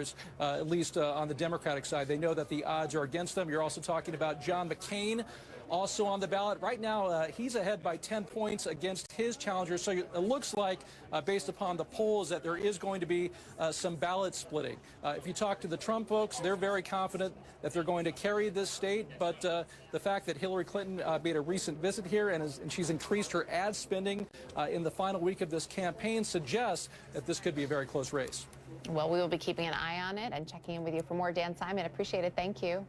voters, at least on the Democratic side. They know that the odds are against them. You're also talking about John McCain, also on the ballot. Right now, he's ahead by 10 points against his challenger. So it looks like, based upon the polls, that there is going to be some ballot splitting. If you talk to the Trump folks, they're very confident that they're going to carry this state. But the fact that Hillary Clinton made a recent visit here and she's increased her ad spending in the final week of this campaign suggests that this could be a very close race. Well, we will be keeping an eye on it and checking in with you for more. Dan Simon, appreciate it. Thank you.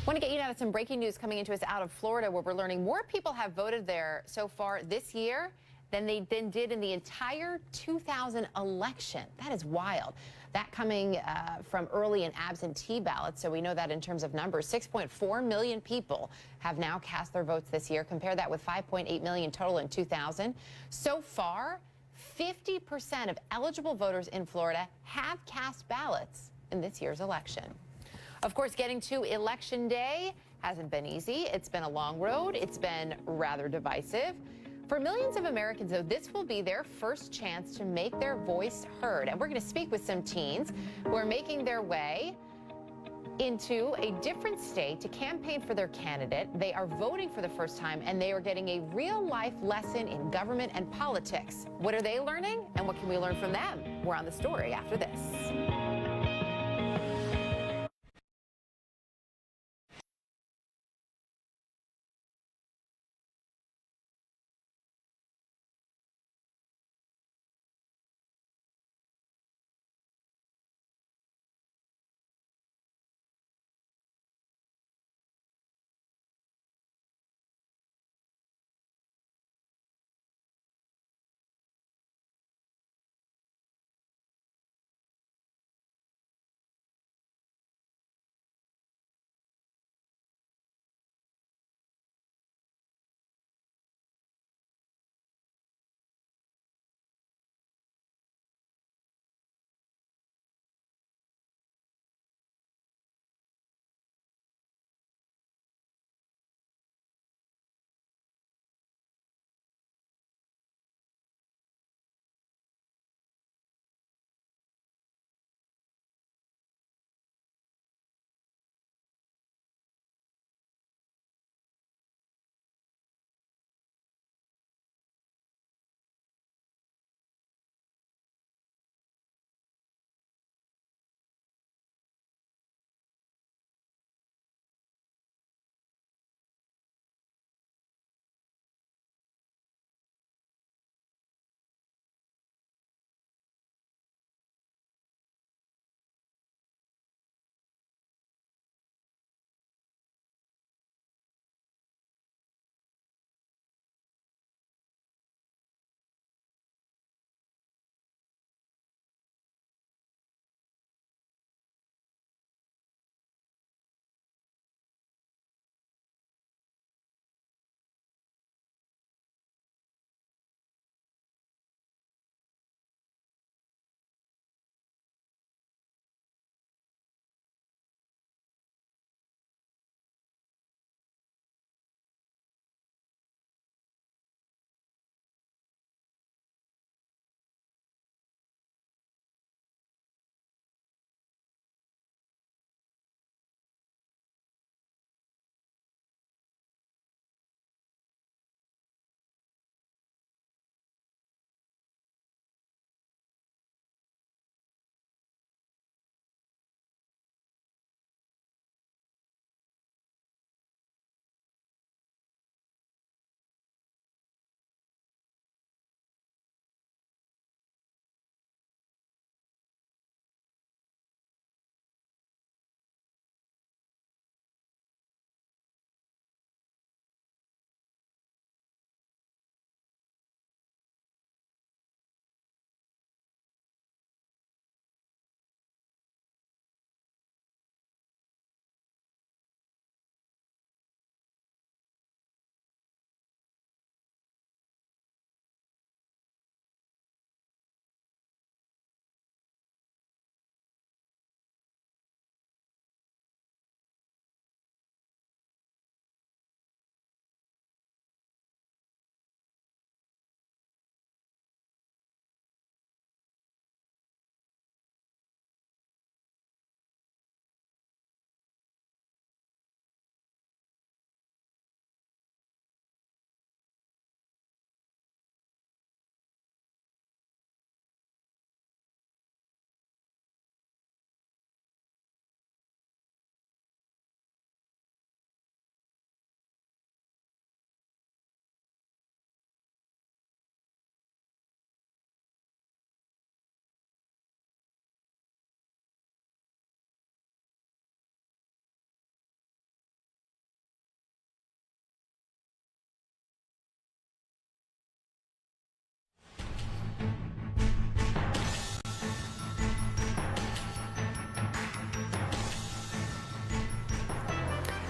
Want to get you now to some breaking news coming into us out of Florida, where we're learning more people have voted there so far this year than they did in the entire 2000 election. That is wild. That coming from early and absentee ballots. So we know that in terms of numbers, 6.4 million people have now cast their votes this year. Compare that with 5.8 million total in 2000. So far, 50% of eligible voters in Florida have cast ballots in this year's election. Of course, getting to Election Day hasn't been easy. It's been a long road. It's been rather divisive. For millions of Americans, though, this will be their first chance to make their voice heard. And we're going to speak with some teens who are making their way into a different state to campaign for their candidate. They are voting for the first time, and they are getting a real-life lesson in government and politics. What are they learning, and what can we learn from them? We're on the story after this.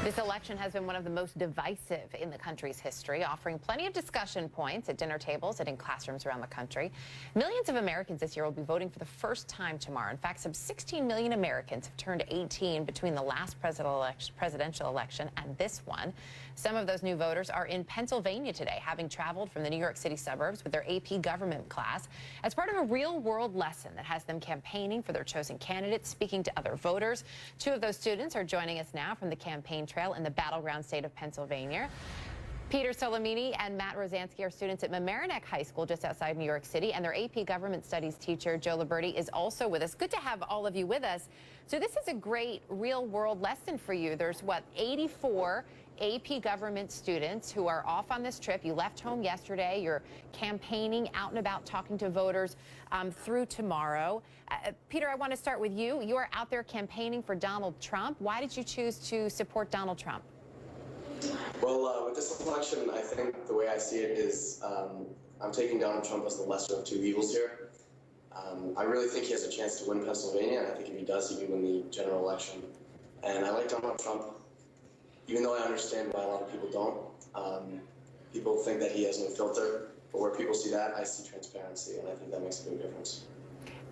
This election has been one of the most divisive in the country's history, offering plenty of discussion points at dinner tables and in classrooms around the country. Millions of Americans this year will be voting for the first time tomorrow. In fact, some 16 million Americans have turned 18 between the last presidential election and this one. Some of those new voters are in Pennsylvania today, having traveled from the New York City suburbs with their AP government class as part of a real-world lesson that has them campaigning for their chosen candidates, speaking to other voters. Two of those students are joining us now from the campaign trail in the battleground state of Pennsylvania. Peter Solomini and Matt Rosansky are students at Mamaroneck High School just outside New York City, and their AP Government Studies teacher, Joe Liberti, is also with us. Good to have all of you with us. So this is a great real-world lesson for you. There's, 84 AP Government students who are off on this trip. You left home yesterday. You're campaigning out and about, talking to voters through tomorrow. Peter, I want to start with you. You are out there campaigning for Donald Trump. Why did you choose to support Donald Trump? Well, with this election, I think the way I see it is I'm taking Donald Trump as the lesser of two evils here. I really think he has a chance to win Pennsylvania, and I think if he does, he can win the general election. And I like Donald Trump, even though I understand why a lot of people don't. People think that he has no filter, but where people see that, I see transparency, and I think that makes a big difference.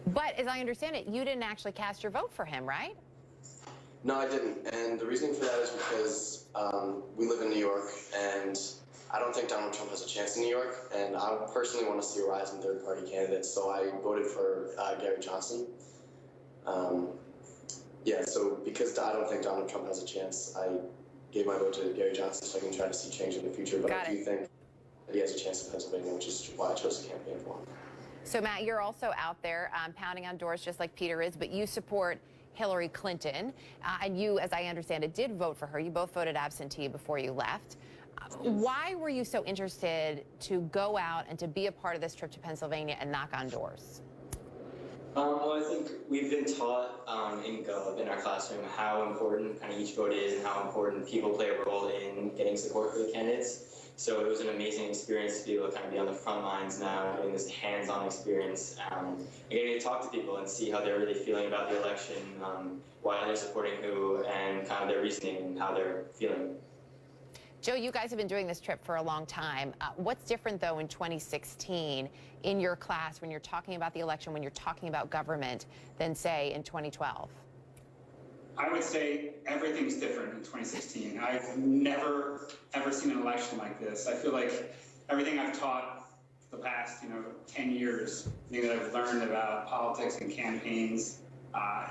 But as I understand it, you didn't actually cast your vote for him, right? No, I didn't, and the reason for that is because we live in New York, and I don't think Donald Trump has a chance in New York, and I personally want to see a rise in third-party candidates, so I voted for Gary Johnson. Yeah, so because I don't think Donald Trump has a chance, I gave my vote to Gary Johnson so I can try to see change in the future, but I do think that he has a chance in Pennsylvania, which is why I chose to campaign for him. So, Matt, you're also out there pounding on doors just like Peter is, but you support Hillary Clinton, and you, as I understand it, did vote for her. You both voted absentee before you left. Why were you so interested to go out and to be a part of this trip to Pennsylvania and knock on doors? Well, I think we've been taught in our classroom how important kind of each vote is and how important people play a role in getting support for the candidates. So it was an amazing experience to be able to kind of be on the front lines now, getting this hands-on experience, and getting to talk to people and see how they're really feeling about the election, why they're supporting who, and kind of their reasoning and how they're feeling. Joe, you guys have been doing this trip for a long time. What's different, though, in 2016 in your class when you're talking about the election, when you're talking about government, than, say, in 2012? I would say everything's different in 2016. I've never, ever seen an election like this. I feel like everything I've taught the past, 10 years, everything that I've learned about politics and campaigns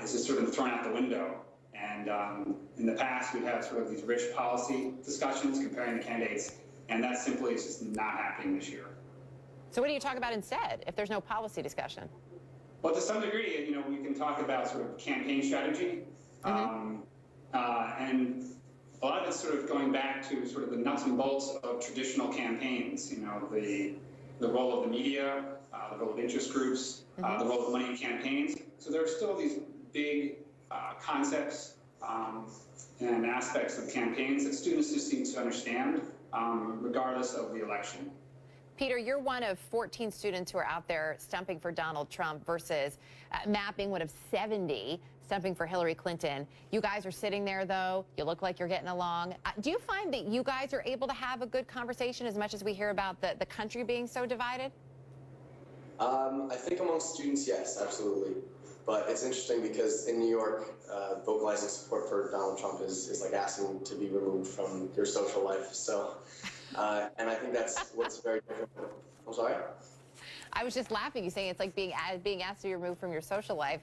is just sort of thrown out the window. And in the past, we'd have sort of these rich policy discussions comparing the candidates, and that simply is just not happening this year. So what do you talk about instead, if there's no policy discussion? Well, to some degree, we can talk about sort of campaign strategy. And a lot of it's sort of going back to sort of the nuts and bolts of traditional campaigns, the role of the media, the role of interest groups, the role of money in campaigns. So there are still these big concepts and aspects of campaigns that students just need to understand, regardless of the election. Peter, you're one of 14 students who are out there stumping for Donald Trump versus Matt being one of 70 stumping for Hillary Clinton. You guys are sitting there, though. You look like you're getting along. Do you find that you guys are able to have a good conversation as much as we hear about the country being so divided? I think amongst students, yes, absolutely. But it's interesting because in New York, vocalizing support for Donald Trump is like asking to be removed from your social life. So, and I think that's what's very different. I'm sorry? I was just laughing. You saying it's like being asked to be removed from your social life.